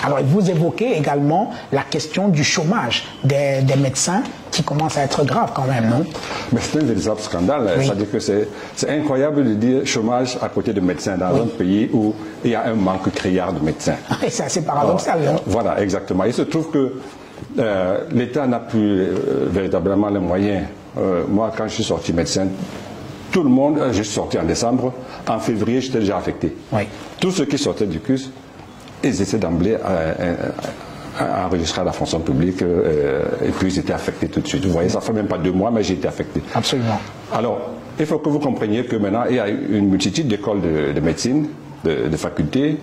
Alors, vous évoquez également la question du chômage des médecins qui commence à être grave quand même, non? Mais c'est un véritable scandale. Oui. C'est-à-dire que c'est incroyable de dire chômage à côté de médecins dans un pays où il y a un manque criard de médecins. C'est assez paradoxal. Voilà, exactement. Il se trouve que l'État n'a plus véritablement les moyens. Moi, quand je suis sorti médecin, tout le monde, je suis sorti en décembre, en février, j'étais déjà affecté. Oui. Tous ceux qui sortaient du CUS, ils étaient d'emblée enregistrés à la fonction publique et puis ils étaient affectés tout de suite. Vous voyez, ça fait même pas 2 mois, mais j'ai été affecté. Absolument. Alors, il faut que vous compreniez que maintenant, il y a une multitude d'écoles de médecine, de facultés,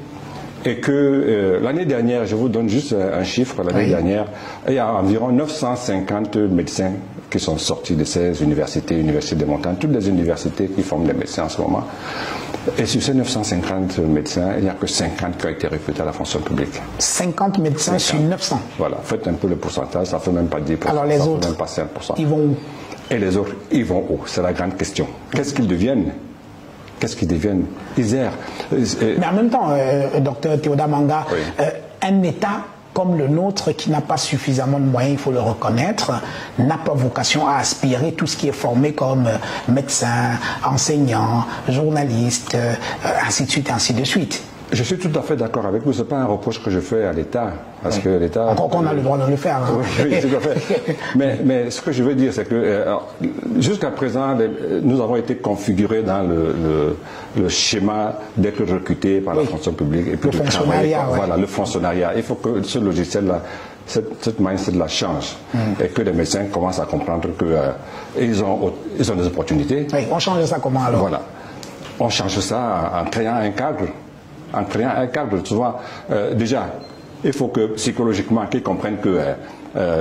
et que l'année dernière, je vous donne juste un chiffre, l'année dernière, il y a environ 950 médecins qui sont sortis de ces universités de montagne, toutes les universités qui forment des médecins en ce moment. Et sur ces 950 médecins, il n'y a que 50 qui ont été recrutés à la fonction publique. 50 médecins 50. Sur 900. Voilà, faites un peu le pourcentage, ça ne fait même pas 10%, alors les autres, même pas 5%. Ils vont où? Et les autres, ils vont où? C'est la grande question. Qu'est-ce qu'ils deviennent? Qu'est-ce qu'ils deviennent? Ils errent. Mais en même temps, docteur Théoda Manga, un État comme le nôtre, qui n'a pas suffisamment de moyens, il faut le reconnaître, n'a pas vocation à aspirer tout ce qui est formé comme médecin, enseignant, journaliste, ainsi de suite, ainsi de suite. Je suis tout à fait d'accord avec vous. Ce n'est pas un reproche que je fais à l'État. Parce que l'État. Encore qu'on a le droit de le faire. Hein. Oui, tout à fait. Mais ce que je veux dire, c'est que jusqu'à présent, nous avons été configurés dans le schéma d'être recrutés par la fonction publique et puis le fonctionnariat. Voilà, le fonctionnariat. Il faut que ce logiciel-là, cette mindset-là change et que les médecins commencent à comprendre qu'ils ont des opportunités. Oui, on change ça comment alors? Voilà. On change ça en créant un cadre. En créant un cadre, tu vois, déjà, il faut que psychologiquement, qu'ils comprennent que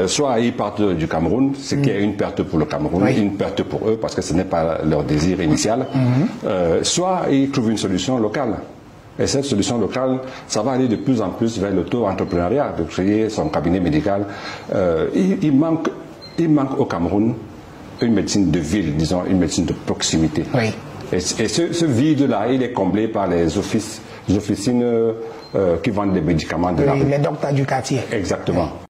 soit ils partent du Cameroun, c'est qu'il y a une perte pour le Cameroun, une perte pour eux, parce que ce n'est pas leur désir initial, soit ils trouvent une solution locale. Et cette solution locale, ça va aller de plus en plus vers l'auto-entrepreneuriat, de créer son cabinet médical. Il manque au Cameroun une médecine de ville, disons, une médecine de proximité. Oui. Et ce vide-là, il est comblé par les officines qui vendent des médicaments de la rue. Les docteurs du quartier. Exactement.